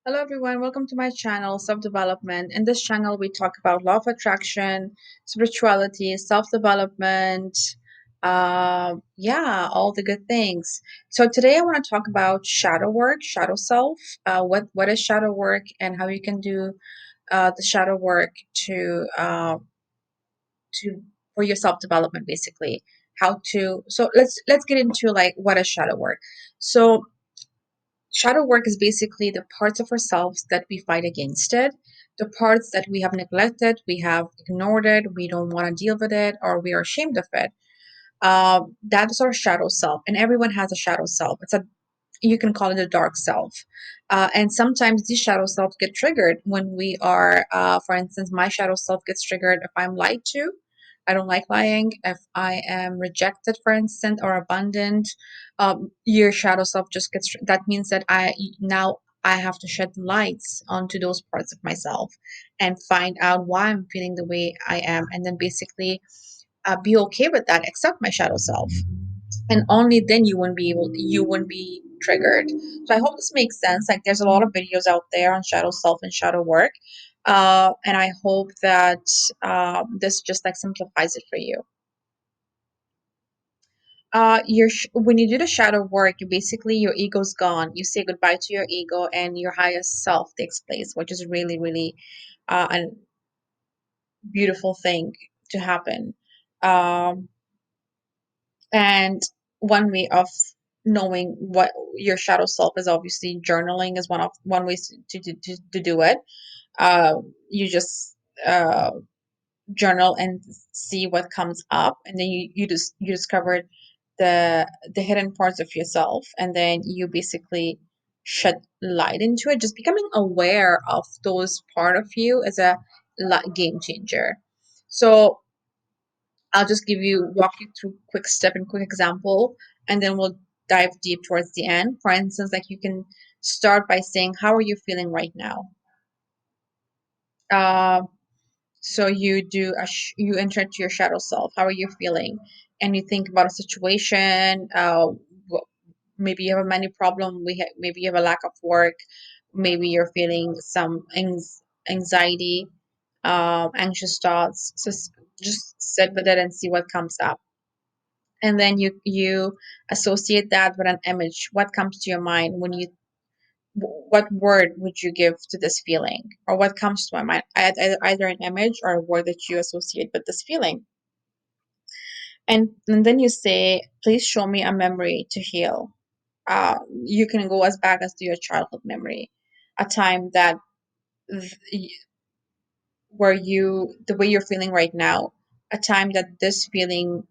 Hello everyone, welcome to my channel, Self Development. In this channel, we talk about law of attraction, spirituality, self development, all the good things. So today I want to talk about shadow work, shadow self, what is shadow work, and how you can do the shadow work to for your self development, basically. How to let's get into like what is shadow work. So shadow work is basically the parts of ourselves that we fight against it, the parts that we have neglected, we have ignored it, we don't want to deal with it, or we are ashamed of it. That is our shadow self, and everyone has a shadow self. It's a You can call it a dark self. And sometimes these shadow selves get triggered when we are, for instance, my shadow self gets triggered if I'm lied to. I don't like lying. If I am rejected, for instance, or abandoned, your shadow self just gets. That means that I have to shed lights onto those parts of myself and find out why I'm feeling the way I am, and then basically be okay with that. Accept my shadow self, and only then you wouldn't be triggered. So I hope this makes sense. Like, there's a lot of videos out there on shadow self and shadow work, and I hope that this just like simplifies it for you. When you do the shadow work, you basically, your ego's gone. You say goodbye to your ego, and your highest self takes place, which is really a beautiful thing to happen. um And one way of knowing what your shadow self is, obviously journaling is one way to do it. You just uh, journal and see what comes up, and then you discovered the hidden parts of yourself, and then you basically shed light into it. Just becoming aware of those part of you is a game changer. So I'll just walk you through quick step and quick example, and then we'll dive deep towards the end. For instance, like, you can start by saying, "How are you feeling right now?" Uh, so you enter into your shadow self. How are you feeling? And you think about a situation. Maybe you have a money problem. Maybe you have a lack of work. Maybe you're feeling some anxiety, anxious thoughts. Just sit with it and see what comes up, and then you associate that with an image. What comes to your mind when you what word would you give to this feeling, or what comes to my mind? Either an image or a word that you associate with this feeling. And then you say, please show me a memory to heal. You can go as back as to your childhood memory, a time that th- where you the way you're feeling right now, a time that this feeling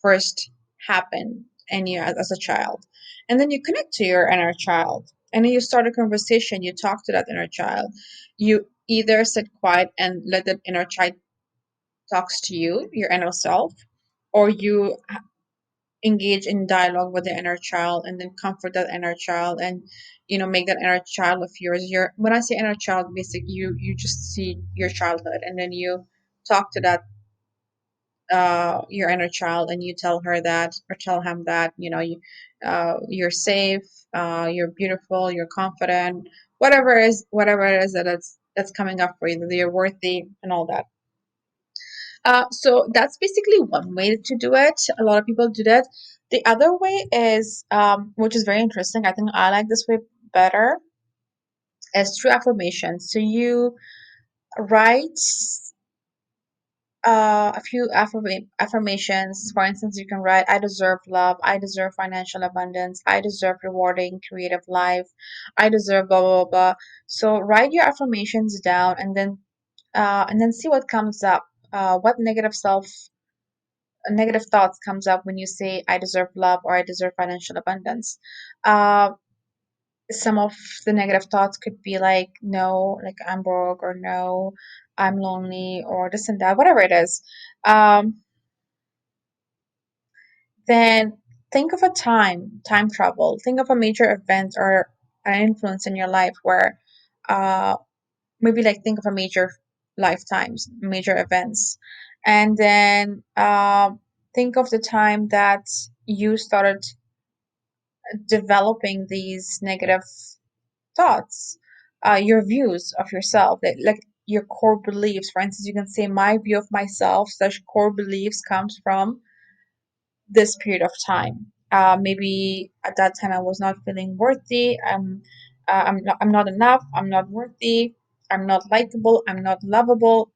first happened and you as a child. And then you connect to your inner child, and then you start a conversation. You talk to that inner child. You either sit quiet and let the inner child talks to you, your inner self, or you engage in dialogue with the inner child and then comfort that inner child, and make that inner child of yours your when I say inner child, basically you just see your childhood, and then you talk to that your inner child, and you tell her that, or tell him that, you're safe, you're beautiful, you're confident, whatever it is that's coming up for you, that you're worthy and all that. So that's basically one way to do it. A lot of people do that. The other way is, which is very interesting, I think I like this way better, is through affirmations. So you write a few affirmations. For instance, you can write, I deserve love, I deserve financial abundance, I deserve rewarding creative life, I deserve blah blah blah blah. So write your affirmations down, and then see what comes up. What negative thoughts comes up when you say, I deserve love, or I deserve financial abundance. uh some of the negative thoughts could be like, no, like, I'm broke, or no, I'm lonely, or this and that, whatever it is. Um then think of a time travel, think of a major event or an influence in your life where, uh maybe, like, think of a major lifetimes, major events, and then think of the time that you started developing these negative thoughts, your views of yourself, like your core beliefs. For instance, you can say my view of myself such core beliefs comes from this period of time. Maybe at that time I was not feeling worthy. I'm not enough. I'm not worthy. I'm not likable. I'm not lovable.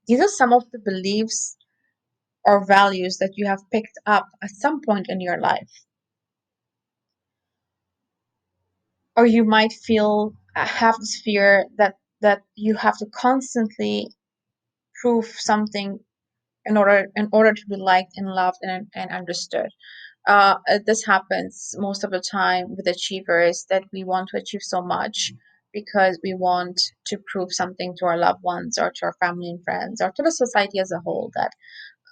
These are some of the beliefs or values that you have picked up at some point in your life. Or you might feel have this fear that you have to constantly prove something in order to be liked and loved and understood. This happens most of the time with achievers, that we want to achieve so much because we want to prove something to our loved ones or to our family and friends or to the society as a whole, that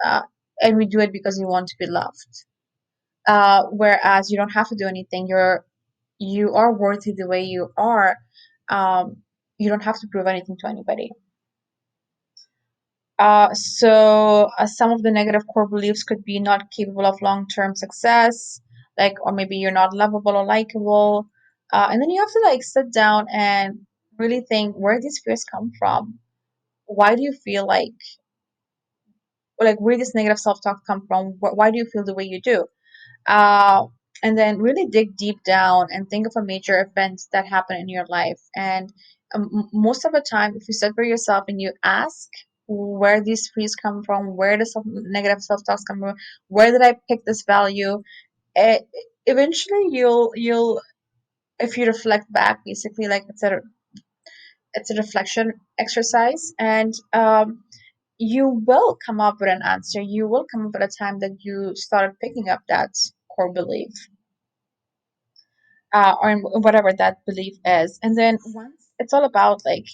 uh, and we do it because we want to be loved. Whereas you don't have to do anything. You are worthy the way you are. You don't have to prove anything to anybody. So some of the negative core beliefs could be not capable of long-term success, like, or maybe you're not lovable or likable. And then you have to like sit down and really think where these fears come from. Why do you feel like where this negative self-talk come from? Why do you feel the way you do? uh, and then really dig deep down and think of a major event that happened in your life. And most of the time, if you sit for yourself and you ask where these fears come from, where the negative self-talks come from, where did I pick this value, it, eventually you'll if you reflect back, basically, like it's a reflection exercise, and you will come up with an answer. You will come up with a time that you started picking up that core belief, or in whatever that belief is. And then once it's all about, like,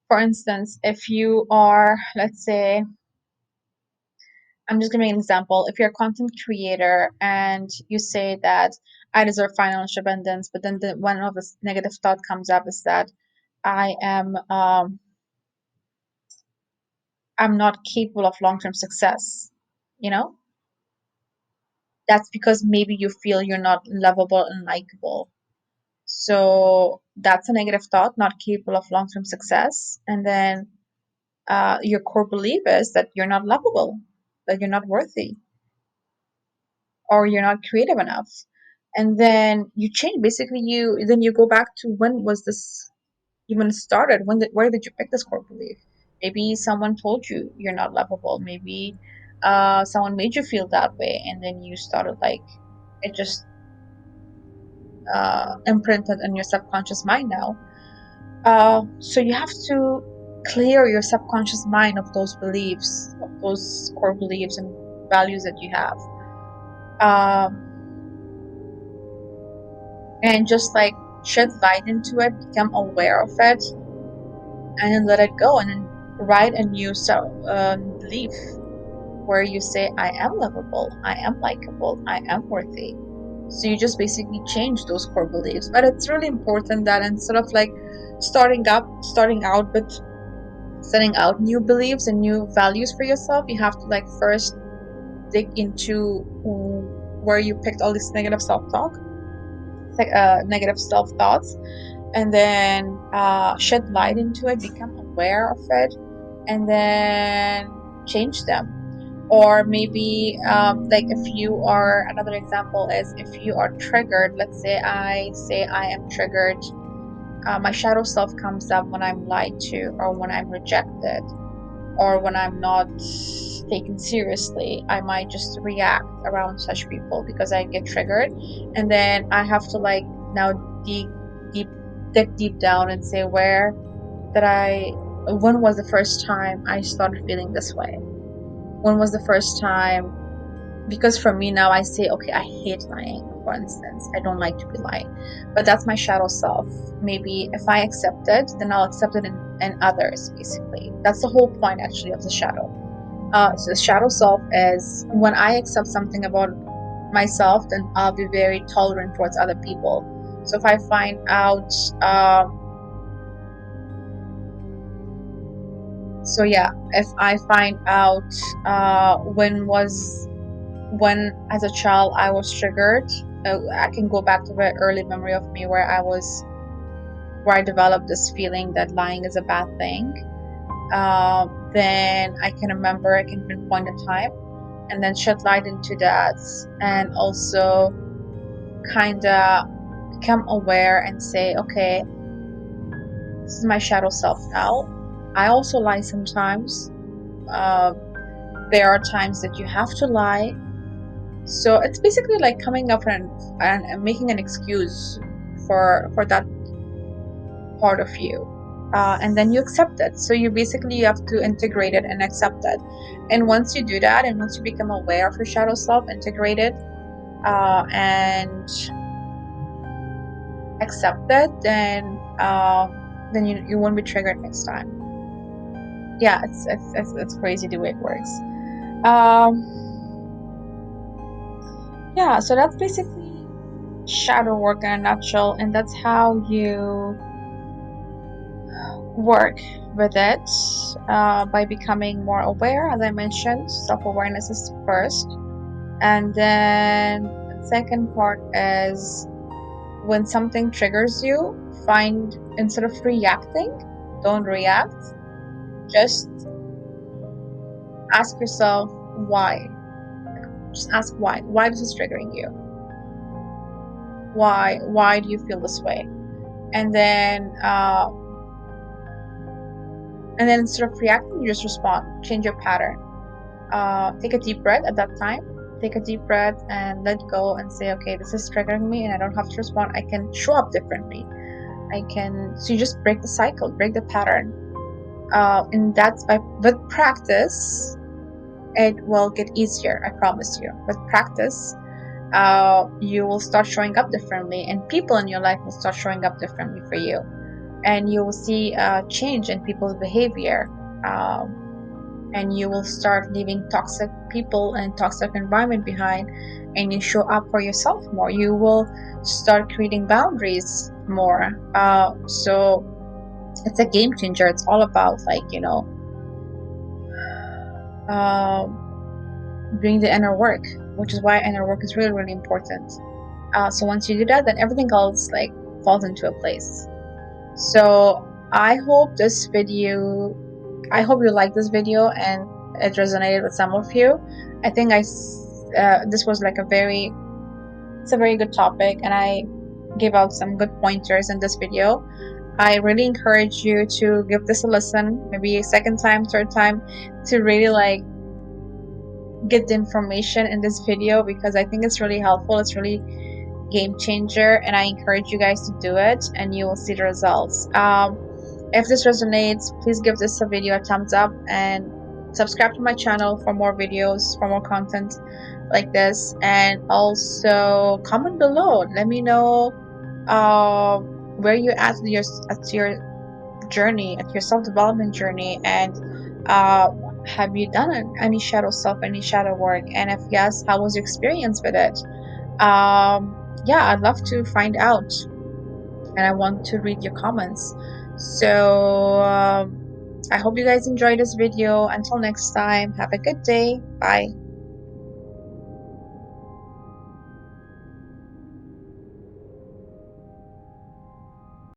for instance, if you are, let's say, I'm just giving an example. If you're a content creator and you say that I deserve financial abundance, but then one of the negative thought comes up is that I am I'm not capable of long-term success. You know, that's because maybe you feel you're not lovable and likable. So that's a negative thought, not capable of long-term success. And then your core belief is that you're not lovable, that you're not worthy, or you're not creative enough. And then you change. Basically, you go back to when was this even started? Where did you pick this core belief? Maybe someone told you you're not lovable. Maybe someone made you feel that way, and then you started like it just imprinted in your subconscious mind now. So you have to clear your subconscious mind of those beliefs, of those core beliefs and values that you have, um, and just like shed light into it, become aware of it, and then let it go, and then write a new belief where you say, I am lovable, I am likable, I am worthy. So you just basically change those core beliefs. But it's really important that instead of like starting out with setting out new beliefs and new values for yourself, you have to like first dig into where you picked all this negative self-talk, negative self-thoughts, and then shed light into it, become aware of it, and then change them. Or maybe like if you are, another example is if you are triggered, let's say I am triggered, my shadow self comes up when I'm lied to, or when I'm rejected, or when I'm not taken seriously. I might just react around such people because I get triggered, and then I have to like now deep dig deep down and say, where did I when was the first time I started feeling this way? When was the first time? Because for me now, I say, okay, I hate lying, for instance. I don't like to be lying, but that's my shadow self. Maybe if I accept it, then I'll accept it in others, basically. That's the whole point, actually, of the shadow. So the shadow self is when I accept something about myself, then I'll be very tolerant towards other people. So if I find out, so yeah, if I find out when as a child I was triggered I can go back to a very early memory of me where I developed this feeling that lying is a bad thing. Then I can remember, I can pinpoint a time and then shed light into that, and also kind of become aware and say, okay, this is my shadow self now. I also lie sometimes. Uh, there are times that you have to lie. So it's basically like coming up and making an excuse for that part of you. And then you accept it. So you have to integrate it and accept it. And once you do that, and once you become aware of your shadow self, integrate it, and accept it, then you won't be triggered next time. Yeah, it's crazy the way it works. Yeah, so that's basically shadow work in a nutshell, and that's how you work with it, by becoming more aware. As I mentioned, self-awareness is first, and then the second part is when something triggers you, instead of reacting, don't react, just ask yourself why. Just ask why this is triggering you, why do you feel this way, and then instead of reacting, you just respond, change your pattern. Take a deep breath at that time. Take a deep breath and let go and say, okay, this is triggering me and I don't have to respond. I can show up differently. So you just break the cycle, break the pattern. And that's with practice, it will get easier, I promise you. With practice, you will start showing up differently, and people in your life will start showing up differently for you. And you will see a change in people's behavior. And you will start leaving toxic people and toxic environment behind, and you show up for yourself more. You will start creating boundaries more. So it's a game changer. It's all about doing the inner work, which is why inner work is really, really important. So once you do that, then everything else falls into a place. So I hope you like this video and it resonated with some of you. I think this was it's a very good topic, and I gave out some good pointers in this video. I really encourage you to give this a listen, maybe a second time, third time, to really get the information in this video, because I think it's really helpful. It's really game changer, and I encourage you guys to do it, and you will see the results. If this resonates, please give this video a thumbs up and subscribe to my channel for more videos, for more content like this, and also comment below. Let me know where you're at your journey, at your self-development journey, and have you done any shadow self, any shadow work, and if yes, how was your experience with it? Yeah, I'd love to find out, and I want to read your comments. So I hope you guys enjoyed this video. Until next time, have a good day. Bye.